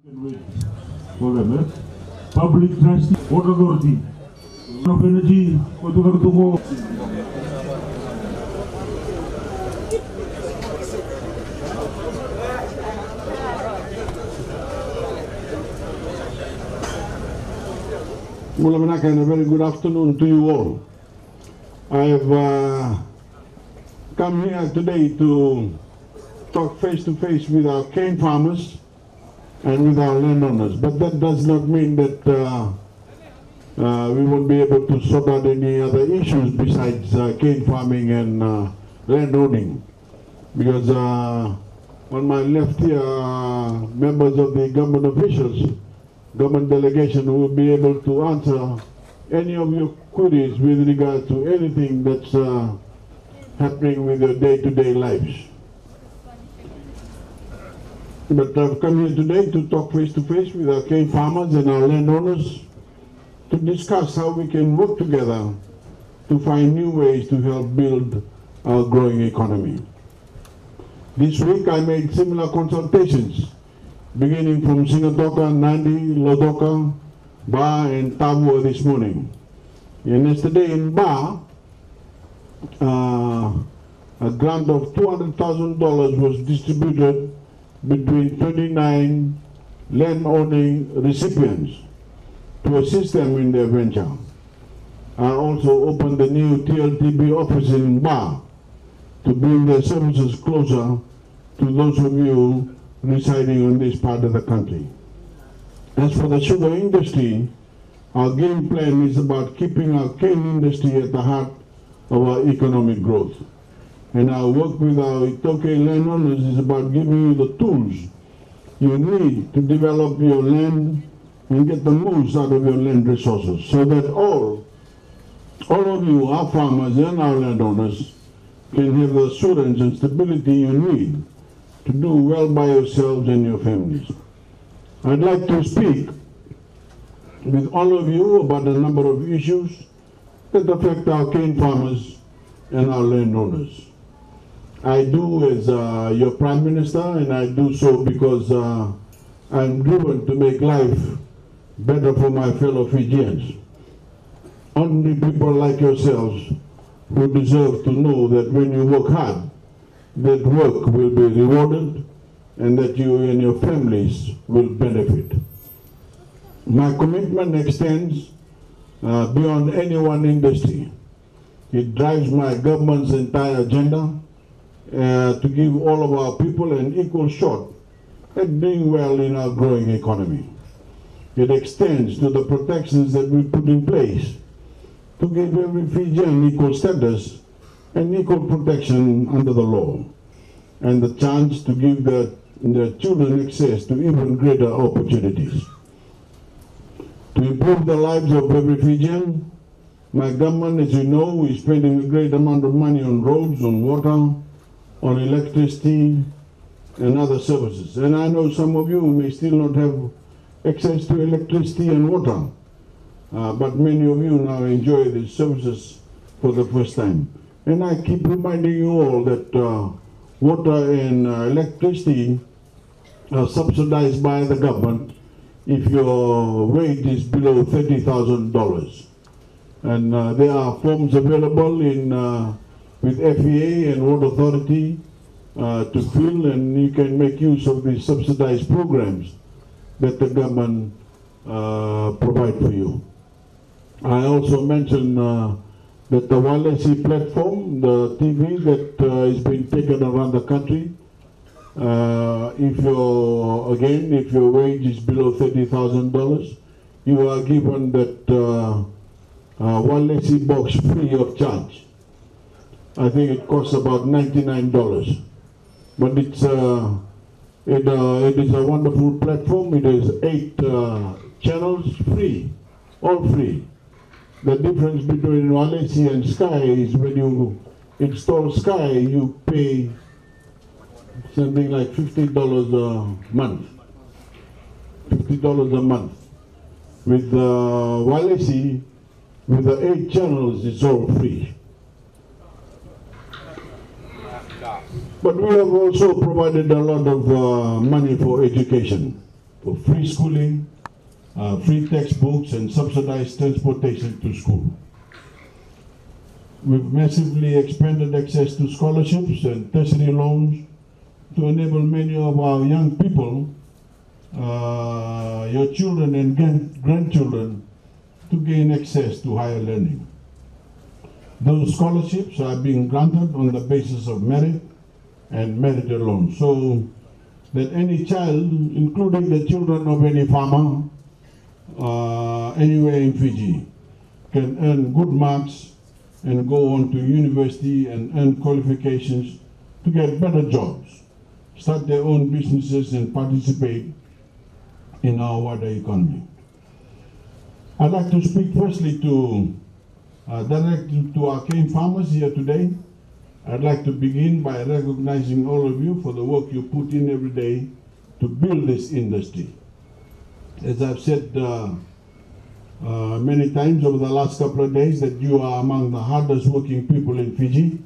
Public Trustee Water Authority of Energy Kotukartuko. Mulamanaka, and a very good afternoon to you all. I have come here today to talk face to face with our cane farmers and with our landowners, but that does not mean that we won't be able to sort out any other issues besides cane farming and landowning, because on my left here members of the government officials, government delegation, will be able to answer any of your queries with regard to anything that's happening with your day-to-day lives. But I've come here today to talk face-to-face with our cane farmers and our landowners to discuss how we can work together to find new ways to help build our growing economy. This week I made similar consultations, beginning from Singatoka, Nandi, Lodoka, Ba and Tabua this morning. And yesterday in Ba, a grant of $200,000 was distributed between 39 land-owning recipients to assist them in their venture. I also opened the new TLTB office in Ba to bring their services closer to those of you residing on this part of the country. As for the sugar industry, our game plan is about keeping our cane industry at the heart of our economic growth. And our work with our Itoke landowners is about giving you the tools you need to develop your land and get the most out of your land resources, so that all of you, our farmers and our landowners, can have the assurance and stability you need to do well by yourselves and your families. I'd like to speak with all of you about a number of issues that affect our cane farmers and our landowners. I do as your Prime Minister, and I do so because I'm driven to make life better for my fellow Fijians. Only people like yourselves who deserve to know that when you work hard, that work will be rewarded and that you and your families will benefit. My commitment extends beyond any one industry. It drives my government's entire agenda to give all of our people an equal shot at doing well in our growing economy. It extends to the protections that we put in place to give every Fijian equal status and equal protection under the law, and the chance to give their children access to even greater opportunities. To improve the lives of every Fijian, my government, as you know, is spending a great amount of money on roads, on water, on electricity and other services. And I know some of you may still not have access to electricity and water, but many of you now enjoy these services for the first time. And I keep reminding you all that water and electricity are subsidized by the government if your wage is below $30,000. And there are forms available with FEA and Water Authority to fill, and you can make use of these subsidized programs that the government provide for you. I also mentioned that the Walesi platform, the TV that is being taken around the country, if your wage is below $30,000, you are given that Walesi box free of charge. I think it costs about $99, but it is a wonderful platform. It has 8 channels free, all free. The difference between Walesi and Sky is when you install Sky, you pay something like $50 a month. $50 a month. With Walesi, with the 8 channels, it's all free. But we have also provided a lot of money for education. for free schooling, free textbooks, and subsidized transportation to school. We've massively expanded access to scholarships and tertiary loans to enable many of our young people, your children and grandchildren, to gain access to higher learning. Those scholarships are being granted on the basis of merit and merit alone, so that any child, including the children of any farmer anywhere in Fiji, can earn good marks and go on to university and earn qualifications to get better jobs, start their own businesses, and participate in our wider economy. I'd like to speak firstly directly to our cane farmers here today. I'd like to begin by recognizing all of you for the work you put in every day to build this industry. As I've said many times over the last couple of days, that you are among the hardest working people in Fiji,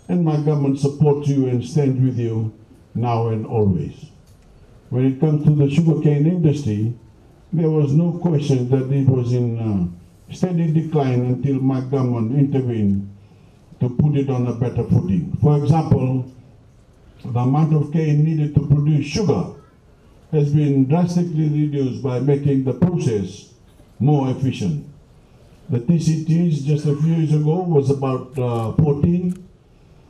and my government supports you and stands with you now and always. When it comes to the sugarcane industry, there was no question that it was in steady decline until my government intervened to put it on a better footing. For example, the amount of cane needed to produce sugar has been drastically reduced by making the process more efficient. The TCTs just a few years ago was about 14.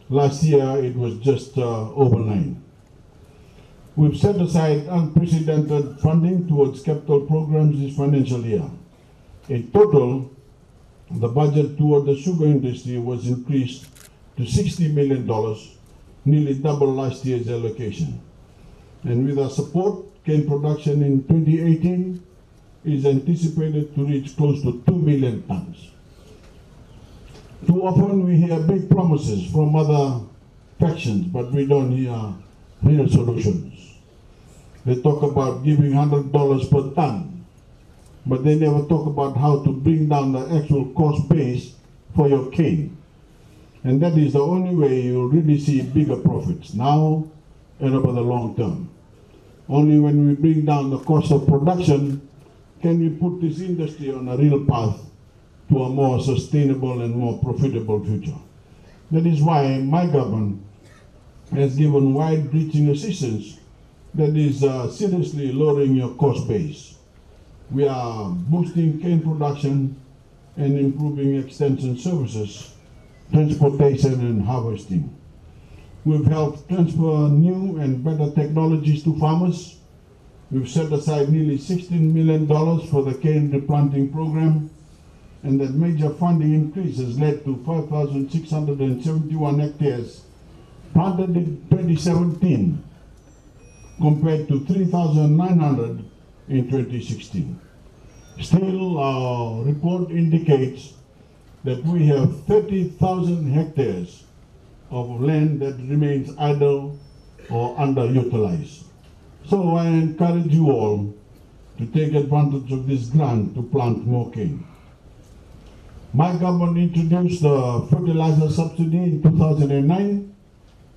Last year it was just over 9. We've set aside unprecedented funding towards capital programs this financial year. In total, the budget toward the sugar industry was increased to $60 million, nearly double last year's allocation. And with our support, cane production in 2018 is anticipated to reach close to 2 million tons. Too often we hear big promises from other factions, but we don't hear real solutions. They talk about giving $100 per ton, but they never talk about how to bring down the actual cost base for your cane. And that is the only way you'll really see bigger profits now and over the long term. Only when we bring down the cost of production can we put this industry on a real path to a more sustainable and more profitable future. That is why my government has given wide-reaching assistance that is seriously lowering your cost base. We are boosting cane production and improving extension services, transportation and harvesting. We've helped transfer new and better technologies to farmers. We've set aside nearly $16 million for the cane replanting program, and that major funding increase has led to 5,671 hectares planted in 2017 compared to 3,900 in 2016. Still, our report indicates that we have 30,000 hectares of land that remains idle or underutilized. So I encourage you all to take advantage of this grant to plant more cane. My government introduced the fertilizer subsidy in 2009,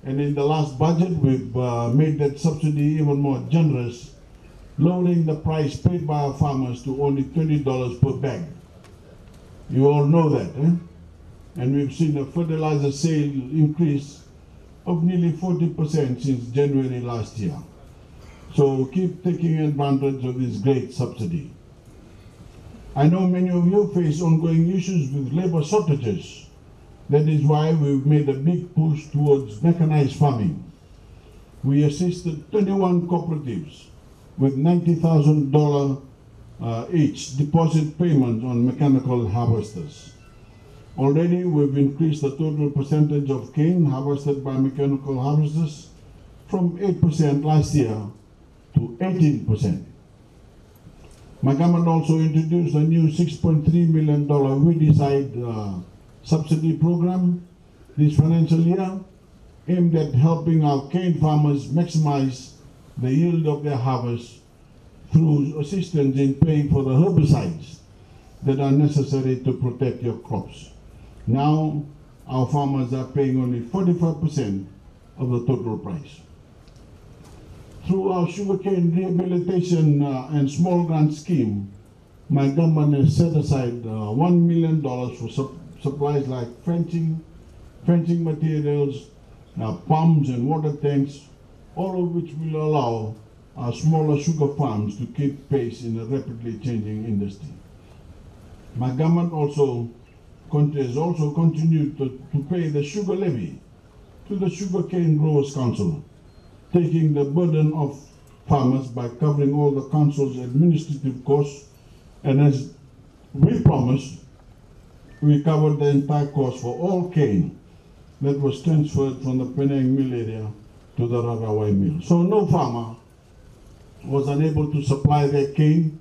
and in the last budget we've made that subsidy even more generous, lowering the price paid by our farmers to only $20 per bag. You all know that, eh? And we've seen a fertilizer sale increase of nearly 40% since January last year. So keep taking advantage of this great subsidy. I know many of you face ongoing issues with labor shortages. That is why we've made a big push towards mechanized farming. We assisted 21 cooperatives with $90,000 each deposit payments on mechanical harvesters. Already we've increased the total percentage of cane harvested by mechanical harvesters from 8% last year to 18%. My government also introduced a new $6.3 million weedicide subsidy program this financial year, aimed at helping our cane farmers maximize the yield of their harvest through assistance in paying for the herbicides that are necessary to protect your crops. Now, our farmers are paying only 45% of the total price. Through our sugarcane rehabilitation and small grant scheme, my government has set aside $1 million for supplies like fencing materials, pumps and water tanks, all of which will allow our smaller sugar farms to keep pace in a rapidly changing industry. My government has also continued to pay the sugar levy to the Sugarcane Growers Council, taking the burden off farmers by covering all the council's administrative costs, and as we promised, we covered the entire cost for all cane that was transferred from the Penang mill area to the Rarawai mill. So no farmer was unable to supply their cane,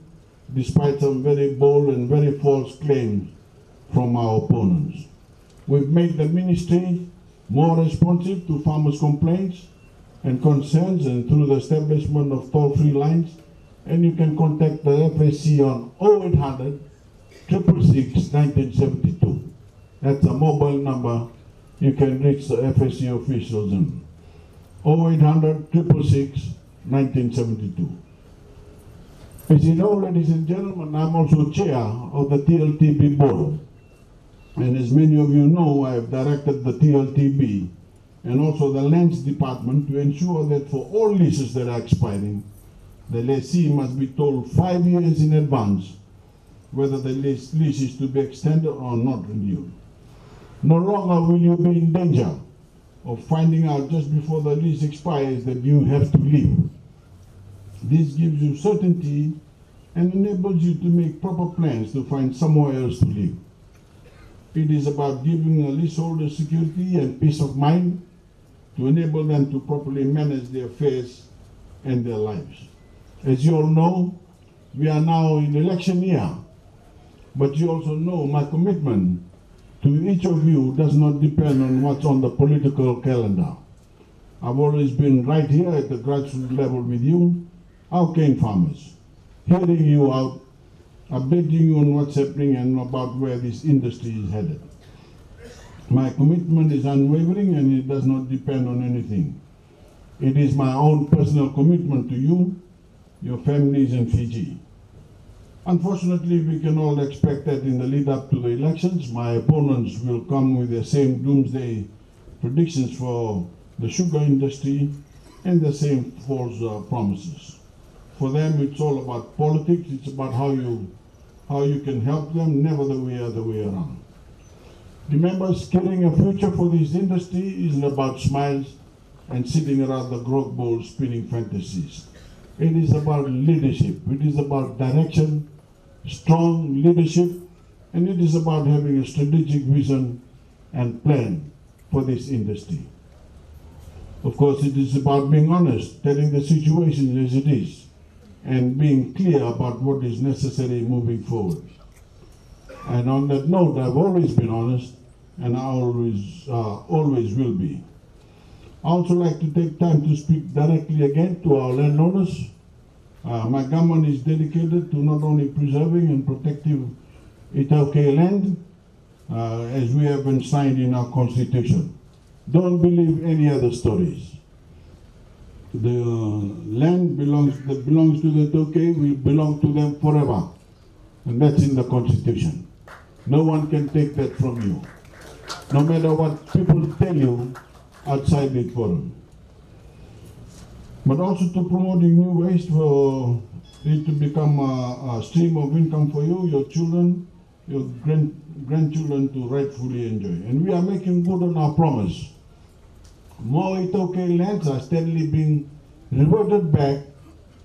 despite some very bold and very false claims from our opponents. We've made the ministry more responsive to farmers' complaints and concerns, and through the establishment of toll-free lines, and you can contact the FSC on 0800 666 1972. That's a mobile number you can reach the FSC officials in. 0800 666 1972. As you know, ladies and gentlemen, I'm also chair of the TLTB board. And as many of you know, I have directed the TLTB and also the lands department to ensure that for all leases that are expiring, the lessee must be told 5 years in advance whether the lease is to be extended or not renewed. No longer will you be in danger of finding out just before the lease expires that you have to leave. This gives you certainty and enables you to make proper plans to find somewhere else to live. It is about giving a leaseholder security and peace of mind to enable them to properly manage their affairs and their lives. As you all know, we are now in election year, but you also know my commitment to each of you does not depend on what's on the political calendar. I've always been right here at the grassroots level with you, our cane farmers, hearing you out, updating you on what's happening and about where this industry is headed. My commitment is unwavering and it does not depend on anything. It is my own personal commitment to you, your families in Fiji. Unfortunately, we can all expect that in the lead up to the elections, my opponents will come with the same doomsday predictions for the sugar industry and the same false promises. For them, it's all about politics. It's about how you can help them, never the other way around. Remember, securing a future for this industry isn't about smiles and sitting around the grog bowl spinning fantasies. It is about leadership. It is about direction, strong leadership, and it is about having a strategic vision and plan for this industry. Of course, it is about being honest, telling the situation as it is, and being clear about what is necessary moving forward. And on that note, I've always been honest, and I always will be. I also like to take time to speak directly again to our landowners. My government is dedicated to not only preserving and protecting Itauke land, as we have been signed in our constitution. Don't believe any other stories. The land that belongs to the Itauke will belong to them forever. And that's in the constitution. No one can take that from you, no matter what people tell you outside the forum. But also to promoting new ways for it to become a stream of income for you, your children, your grandchildren to rightfully enjoy. And we are making good on our promise. More Itauke lands are steadily being reverted back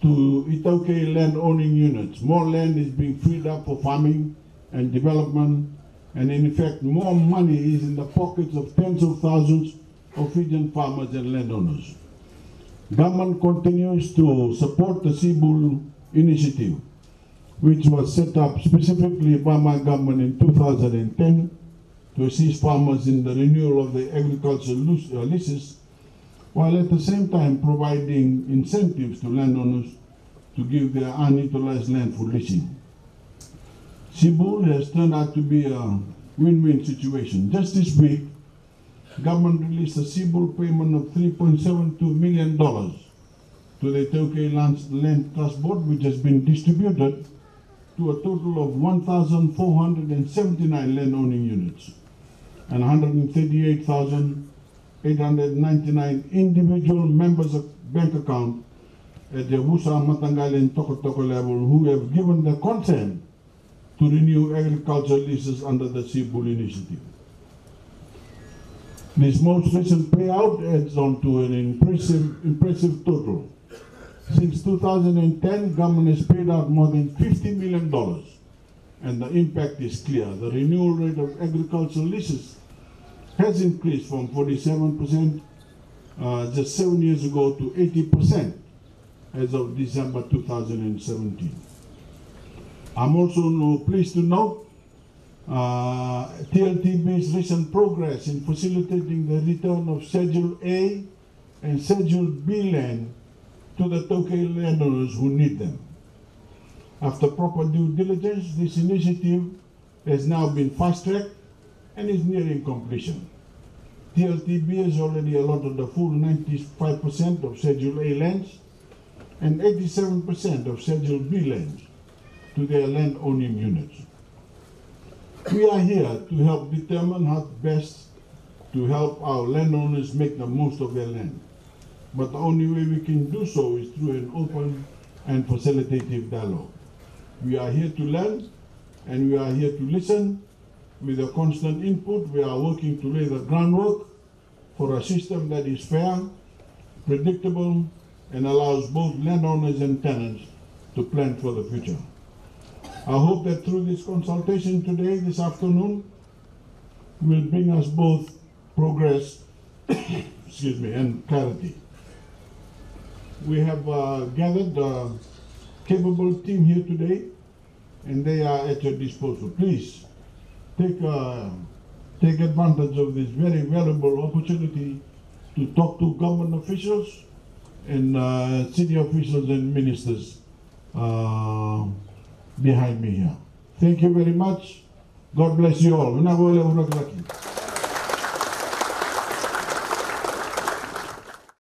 to Itauke land owning units. More land is being freed up for farming and development, and in effect more money is in the pockets of tens of thousands of Fijian farmers and landowners. Government continues to support the Cebu initiative, which was set up specifically by my government in 2010 to assist farmers in the renewal of the agricultural leases, while at the same time providing incentives to landowners to give their unutilized land for leasing. Cebu has turned out to be a win-win situation. Just this week, government released a Cebu payment of $3.72 million to to the Tokay Land Trust Board, which has been distributed to a total of 1,479 land-owning units and 138,899 individual members of bank account at the Wusa, Matangal and Tokotoko level who have given their consent to renew agricultural leases under the Seabull initiative. This most recent payout adds on to an impressive total. Since 2010, government has paid out more than $50 million, and the impact is clear. The renewal rate of agricultural leases has increased from 47% just 7 years ago to 80% as of December 2017. I'm also pleased to note TLTB's recent progress in facilitating the return of Schedule A and Schedule B land to the Tokay landowners who need them. After proper due diligence, this initiative has now been fast-tracked and is nearing completion. TLTB has already allotted the full 95% of Schedule A lands and 87% of Schedule B lands to their land-owning units. We are here to help determine how best to help our landowners make the most of their land. But the only way we can do so is through an open and facilitative dialogue. We are here to learn and we are here to listen. With a constant input, we are working to lay the groundwork for a system that is fair, predictable, and allows both landowners and tenants to plan for the future. I hope that through this consultation today, this afternoon, will bring us both progress excuse me, and clarity. We have gathered a capable team here today, and they are at your disposal. Please take advantage of this very valuable opportunity to talk to government officials and city officials and ministers behind me here. Thank you very much. God bless you all.